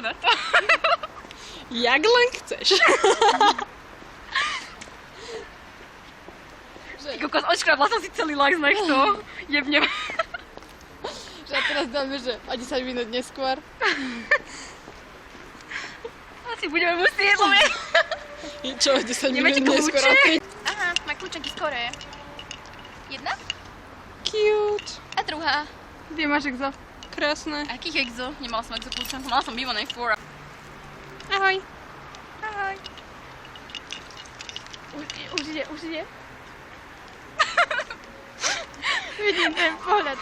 na to. Jak len chceš. Ty kokos, očkrabla som si celý like z nechto. Jebnem. Že teraz dáme, že o 10 minút neskôr. Asi budeme musieť, lebo Čo, 10 nemáte minút neskôr? kľúče? Aha, má kľúčenky z Koreje. Jedna Cute. a druhá. Kde máš exo? Krásne. Akých exo? Nemala som exo kľúča. Mala som bývané fóra. Ahoj. Ahoj. Už ide. Vidím ten pohľad.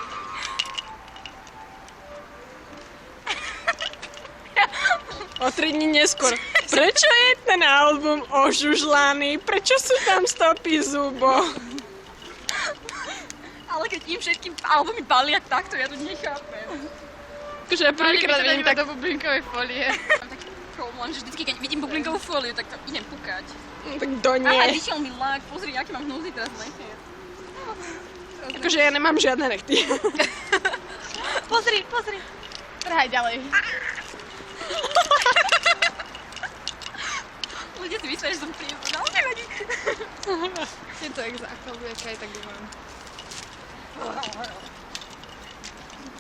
O 3 dní neskôr. Prečo je ten album ožužlaný? Prečo sú tam stopy zubov? Ale keď im všetkým albumy balia takto, ja to nechápem. Takže ja prvýkrát vidím tak... do bublinkovej folie. Mám taký problém, že vždycky, keď vidím bublinkovú fóliu, tak to idem pukať. Tak do nie. Aha, vyšiel mi lak, pozri, aký mám hnúzy teraz v neche. Akože ja nemám žiadne nechty. Pozri. Trhaj ďalej. Ľudia si myslia, že som príjemná, ale nevadí. Je to exo, ako bude čaj, tak mám.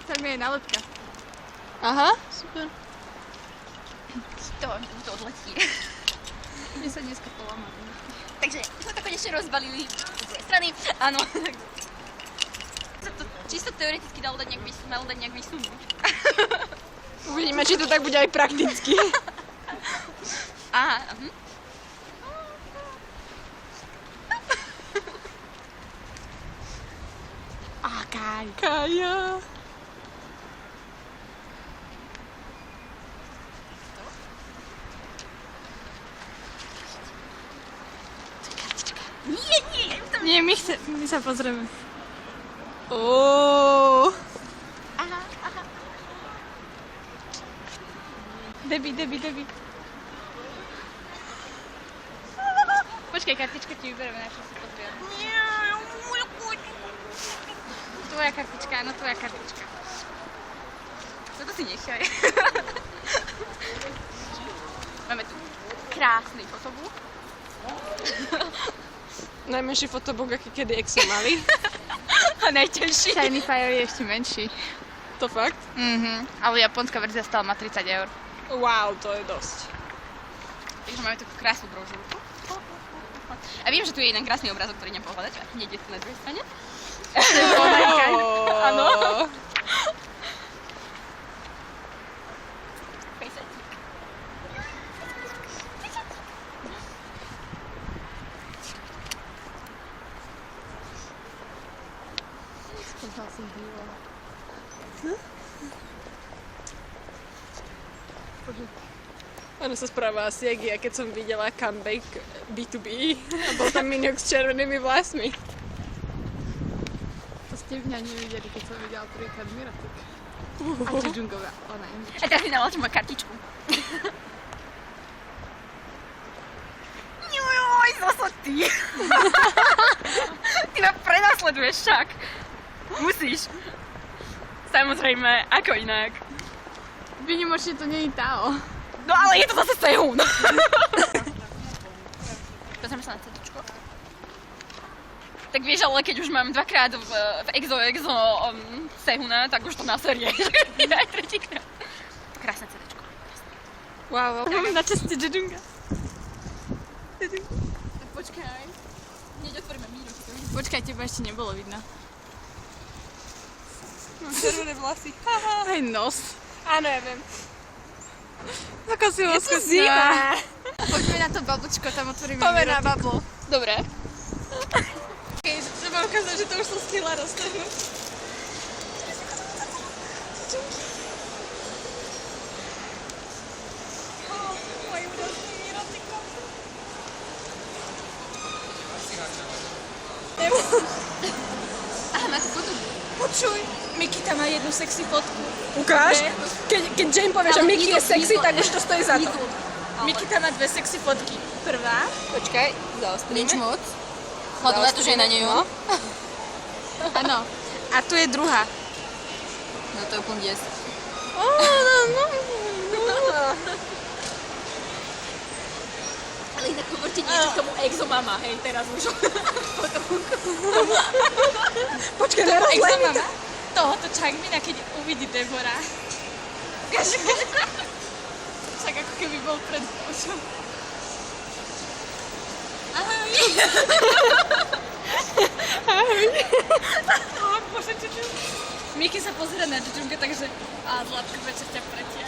Tam je nálepka. Aha, super. To odletí. Mne sa dneska poláma. Takže sme to konečne rozbalili z druhej strany. Áno. Sa to čisto teoreticky malo dať nejak vysunúť. Uvidíme, či to tak bude aj prakticky. Aha. Kaja. Nie, Nie, my sa pozrieme. Aha. Debbie. Počkaj, kartička ti vyberieme, na čo si pozrieme. Tvoja kartička, áno, tvoja kartička. Toto si nechaj. Máme tu krásny fotobook. Najmenší fotobook, aký kedy exo mali. A najtenší. Shiny Fire je ešte menší. To fakt? Ale japonská verzia stála má 30 €. Wow, to je dosť. Takže máme takú krásnu brožúrku. A viem, že tu je jeden krásny obrázok, ktorý idem pohľadať. A hneď je tu na druhej strane. Áno. Ono sa správa asi jak ja, keď som videla comeback B2B a bol tam Miniok s červenými vlasmi. To ste mňa nevideli, keď som videla prvýkrát Miratik. A Jujungová, ona je. A teraz mi nalačím moju kartičku. Joj, zase ty. Ty ma prenasleduješ však. Musíš. Samozrejme, ako inak. Výnimočne to nie je Tao. No ale je to zase Sehun. Pozrieme sa na cetičko. Tak vieš, ale keď už mám dvakrát v exo Sehuna, tak už to naserie. Aj tretíkrát. Krásne cetičko. Wow, Na česte Jujunga. Tak počkaj. Hneď otvoríme míru. Počkaj, teba ešte nebolo vidno. mám červené vlasy. Aj nos. Áno, ja viem. Ako si Je tu zima. Poďme na to babučko, tam otvoríme Poďme na Miratik. bablu. Dobre. Že mám ukázať, že to už som stihla roztrhnúť. Aha, máte fotu. Počuj, Mikita má jednu sexy fotku. Ukáž? Keď Jane povie, že Miki je sexy, tak už to stojí za to. Mikita má dve sexy fotky. Prvá. Počkaj, zaostríme. Nič moc. Hľadom na to, že je na nej, jo? Áno. A tu je druhá. No to je úplne des. No. Ale inak hovorte niečo k tomu exomama, hej, teraz už. Počkaj, teraz len. Exomama tohoto Changmina, keď uvidí Debora. Však ako keby bol pred očom. Ahoj. Bože, Čuču. Miki sa pozera na Čučunka, takže Zlatko večer ťa pretia.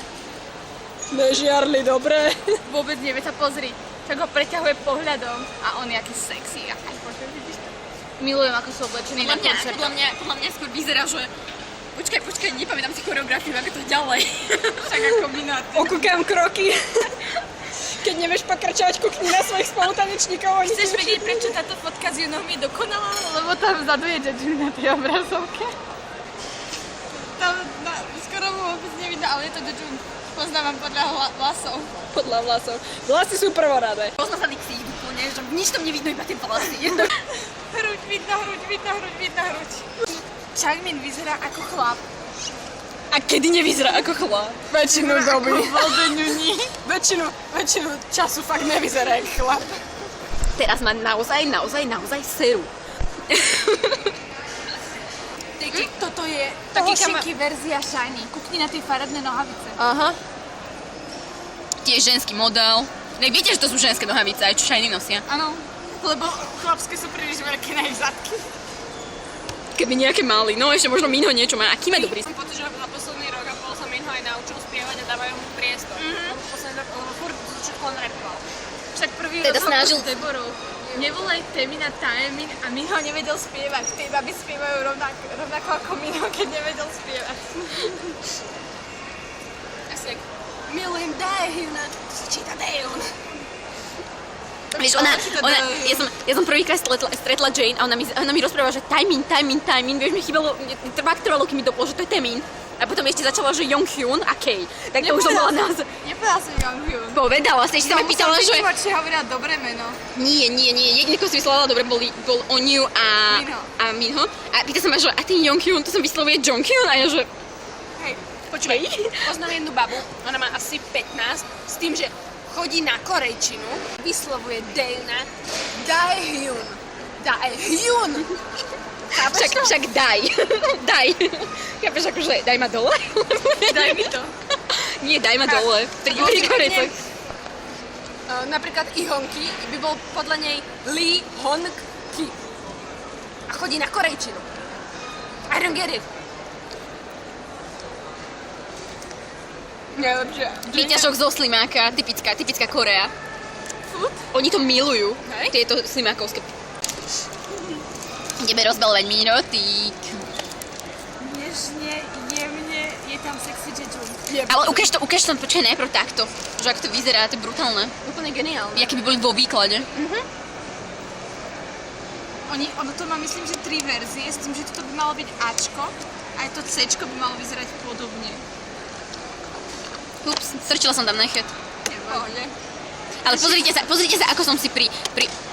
Nežiarli, dobre. Vôbec nevie sa pozri. Tak ho preťahuje pohľadom a on je aký sexy. Aj Bože, vidíš to? Milujem, ako sú oblečení na koncertoch. Podľa mňa skôr vyzerá, že... Počkaj, nepamätám si choreografiu, ako to ďalej. Však ako Minot. Okúkam kroky. Keď nevieš pokračovať, kukni na svojich spolutanečníkov. Chceš vedieť, prečo táto fotka s Junom je dokonalá? Lebo tam vzadu je Jejun na tej obrazovke. Tam skoro mu vôbec nevidno, ale je to Jejun. Poznávam podľa vlasov. Podľa vlasov. Vlasy sú prvoradé. Poznali si ich úplne, že nič tam nevidno, iba tie vlasy. Hruď, vidno hruď. Changmin vyzerá ako chlap. A kedy nevyzerá ako chlap? Väčšinu doby. Väčšinu času fakt nevyzerá ako chlap. Teraz má naozaj seru. Toto je taký verzia Shiny. Kukni na tie farebné nohavice. Aha. Tiež ženský model. Ne, viete, že to sú ženské nohavice, aj čo Shiny nosia. Áno, lebo chlapské sú príliš veľké na ich zadky. Keby nejaké mali, no ešte možno Minho niečo má. Aký má dobrý? Mám pocit, že za posledný rok a pol sa Minho aj naučil spievať a dávajú mu priestor. Lebo posledný rok on furt všetko len rapoval. Však prvý Teda rozhovor snažil- s Deborou. Nevolaj Temina Taemin a Minho nevedel spievať. Tie baby spievajú rovnako ako Minho, keď nevedel spievať. Asi tak, milujem Daehyuna, číta Daehyun. Vieš, ja som prvýkrát stretla Jane a ona mi rozprávala, že Taemin, vieš, mi chýbalo, trvalo, kým mi dopol, že to je Taemin. A potom ešte začala, že Jonghyun a Kay. Tak to už to bola názor. Nepovedala som Jonghyun. Povedala, ste ešte sa ma pýtala, že... Či hovorila dobré meno. Nie. Jediný, kto si vyslovala dobre, bol Onyu a Minho. A pýta sa ma, že a ty Jonghyun, to som vyslovuje Jonghyun a ja, že... Hej, počúvaj, poznám jednu babu, ona má asi 15, s tým, že chodí na korejčinu, vyslovuje Daehyuna, Daehyun. Však daj. Chápeš, akože daj ma dole? Daj mi to. Nie, daj ma dole. Tak Bol pri si Korejcoch. Napríklad Ihonki by bol podľa nej Lee Hong-ki. A chodí na korejčinu. I don't get it. Najlepšia. Výťažok zo slimáka, typická Korea. Oni to milujú, Hej. tieto slimákovské. Ideme rozbalovať minotík. Nežne, jemne, je tam sexy Jejun. Ale ukáž to, počkaj najprv takto. Že ako to vyzerá, to je brutálne. Úplne geniálne. Jaké by boli vo výklade. Ono to má, myslím, že 3 verzie, s tým, že toto by malo byť Ačko, aj to Cčko by malo vyzerať podobne. Ups, strčila som tam nechet. Pohode. Ale pozrite sa, ako som si pri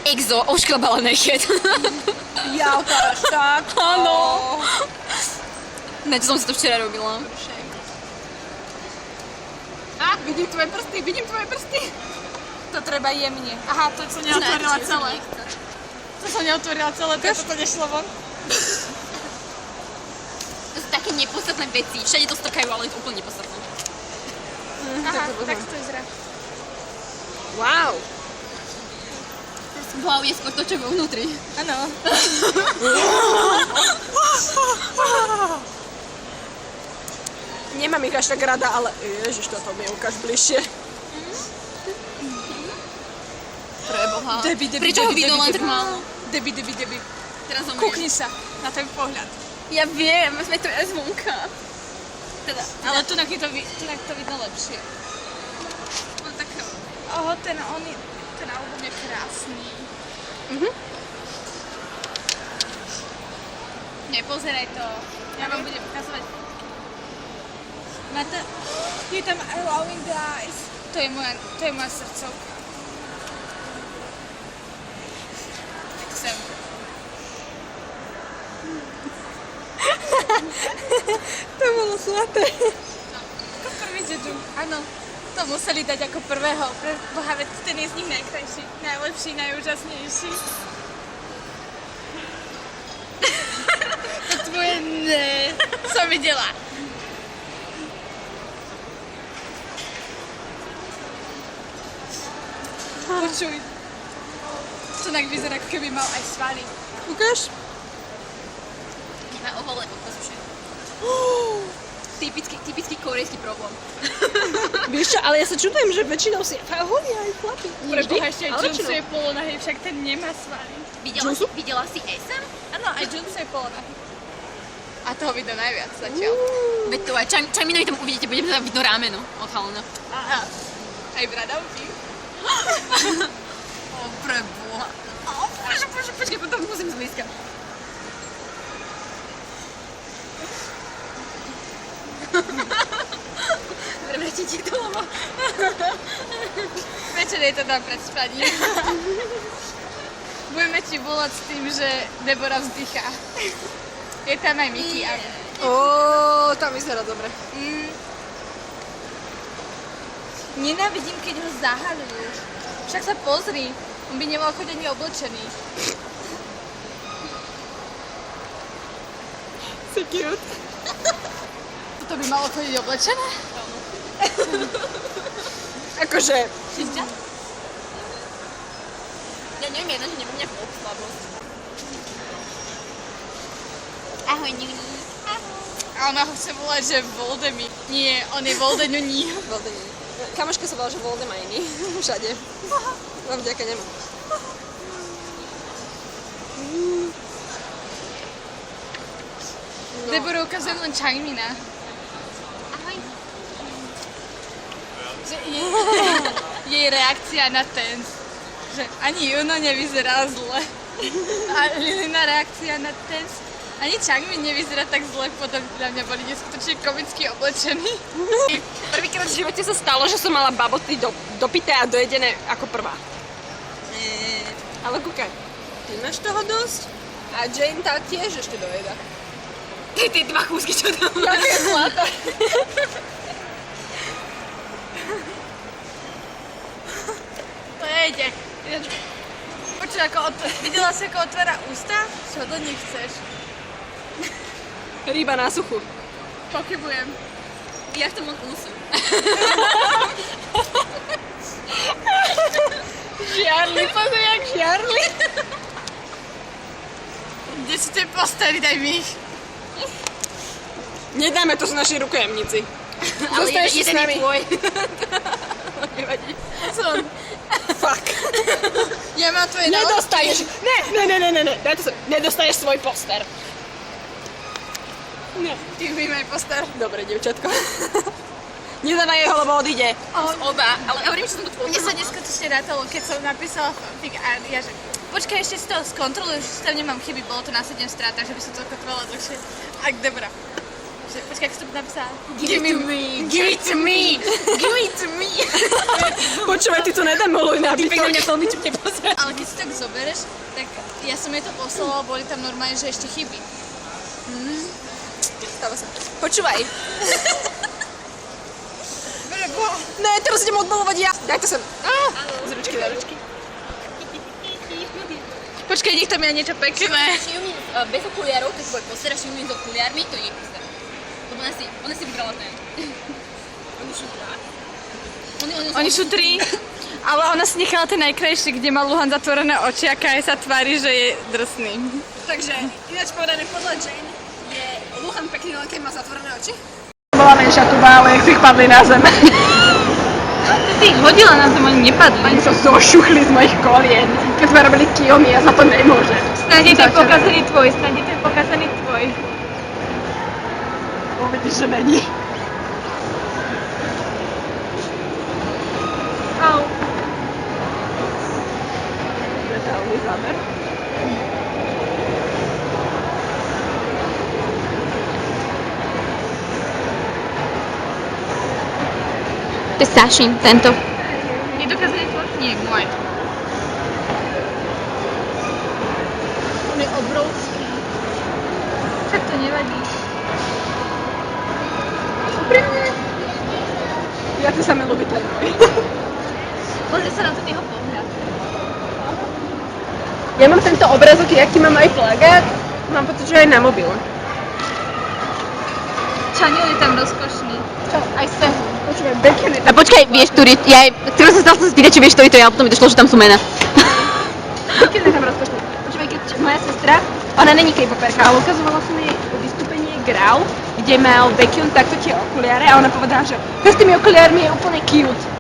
EXO ošklabala nechet. Ja tak. Áno. Na čo som si to včera robila. Vidím tvoje prsty. To treba jemne. Aha, to som neotvorila celé. To nešlo von. To sú také nepodstatné veci. Všade to stokajú, ale je to úplne nepodstatné. Aha, tak to vyzerá. Wow. Wow, je skôr to, čo je vo vnútri. Áno. Nemám ich až tak rada, ale ježiš, toto mi ukáž bližšie. Preboha. Debi. Prečo ho vidno len tak málo? Debi. Teraz som Kúkni sa na ten pohľad. Ja viem, sme to aj zvonka. Teda, Ale tu to vidno lepšie. on tak... Ten album je krásny. Nepozeraj to. Ja vám budem ukazovať. Je tam I Loving the Eyes. To je moja srdcovka. Tak sem. To bolo zlaté. Ako prvý Jejun. Áno. To museli dať ako prvého. Pre Boha, veď ten je z nich najkrajší, najlepší, najúžasnejší. To tvoje ne. Som videla. Počuj. To tak vyzerá, ako keby mal aj svaly. Ukáž? Má oholé podpasuše. Typický korejský problém. Vieš čo, ale ja sa čudujem, že väčšinou si holí aj chlapi. Pre Boha, ešte aj ale Junsu väčšinou. je polonahý, však ten nemá svaly. Videla si SM? Áno, aj Junsu je polonahý. A toho vidno najviac zatiaľ. Veď to aj Čajminovi tam uvidíte, budeme tam vidno rámeno od Halena. Aha. Aj bradavky. O, preboha. Počkaj, potom musím zblízka. Prevrátiť ti to lebo. Večer je to dám pred spaním. Budeme ti volať s tým, že Debora vzdychá. Je tam aj Miki. A... Tam vyzerá dobre. Nenávidím, keď ho zahaľujú. Však sa pozri, on by nemal chodiť ani oblečený. Si cute. Toto by malo chodiť oblečené? Akože, Čiže? Ja neviem, jedna, že nemám nejakú slabosť. Ahoj, Nuni. A ona ho chce volať, že Voldemi. Nie, on je Voldenuni. Voldemort. Kamoška sa volá, že Voldemajny. Všade. Vám vďaka nemu. Deboru ukazujem len Changmina. Ahoj. Že jej reakcia na ten, že ani Juno nevyzerá zle. A Lilina reakcia na ten, ani Changmin nevyzerá tak zle, podľa mňa boli neskutočne komicky oblečení. Prvýkrát v živote sa stalo, že som mala baboty dopité a dojedené ako prvá. Ale kúkaj, ty máš toho dosť a Jane tá tiež ešte dojeda. Ty dva kúsky, čo tam Jaké je zlata. To nejde. Počuj, videla si, ako otvára ústa? Čo do nich chceš? Ryba na suchu. Pochybujem. Ja v tom mám úsu. Žiarli, pozri, jak žiarli. Kde si tie postavy, daj mi ich. Nedáme to z našej rukojemnici. Ale Zostaneš jeden s nami. je tvoj. Nevadí. Fuck. Ja mám tvoje Nedostaneš. Ne. Daj to sa. Nedostaneš svoj poster. Ne. Ty vyjmaj poster. Dobre, dievčatko. Nedávaj jeho, lebo odíde. Oba, ale ja hovorím, že som to tvoj. Mne sa neskutočne rátalo, keď som napísala fanfic a ja že počkaj, ešte si to skontrolujem, že si tam nemám chyby, bolo to na 7 strátach, že by som to kontrolovala dlhšie. A Debora. Že počkaj, ako si to napísala? Give it to me. Give it to me. Give it to me. Počúvaj, ty to nedemoluj na Pekne bytok. mňa veľmi čupne pozerá. Ale keď si tak zoberieš, tak ja som jej to poslala, boli tam normálne, že ešte chyby. Stáva sa. Počúvaj. Prebo. Ne, teraz idem odmalovať ja. Daj to sem. Z ručky na ručky. Počkaj, nech tam ja niečo pekné. Xiaomi bez okuliarov, keď bude pozerať Xiaomi s okuliarmi, to je pizda. Lebo ona si vybrala ten. Oni sú dva. Oni sú 3, ale ona si nechala ten najkrajší, kde má Luhan zatvorené oči a Kai sa tvári, že je drsný. Takže, ináč povedané, podľa Jane je Luhan pekný, len keď má zatvorené oči. Bola menšia tuba, ale ich padli na zem. Ty si ich hodila na zem, oni nepadli. Oni sa zošuchli z mojich kolien, keď sme robili Kiyomi, ja za to nemôžem. Snáď je ten pokazený tvoj, snáď je ten pokazený tvoj. Uvidíš, že není. Au. Detálny záber. To je Sašin, tento. Je dokazený tvoj? Nie, môj. On je obrovský. Však to nevadí. Ja to sa mi ľúbi ten môj. Pozri sa na ten jeho pohľad. Ja mám tento obrazok, jaký mám aj plagát, mám pocit, že aj na mobil. Čaniel je tam rozkošný. Čo, aj sem. Počúvaj, bacon je A počkaj, vieš, ktorý, ktorý som sa chcel spýtať, či vieš, ktorý to je, a potom mi došlo, že tam sú mená. bacon je tam rozkošný. Počúvaj, keď moja sestra, ona není K-poperka, ale ukazovala som jej vystúpenie Grau, kde mal Bacon takto tie okuliare a ona povedala, že s tými okuliármi je úplne cute.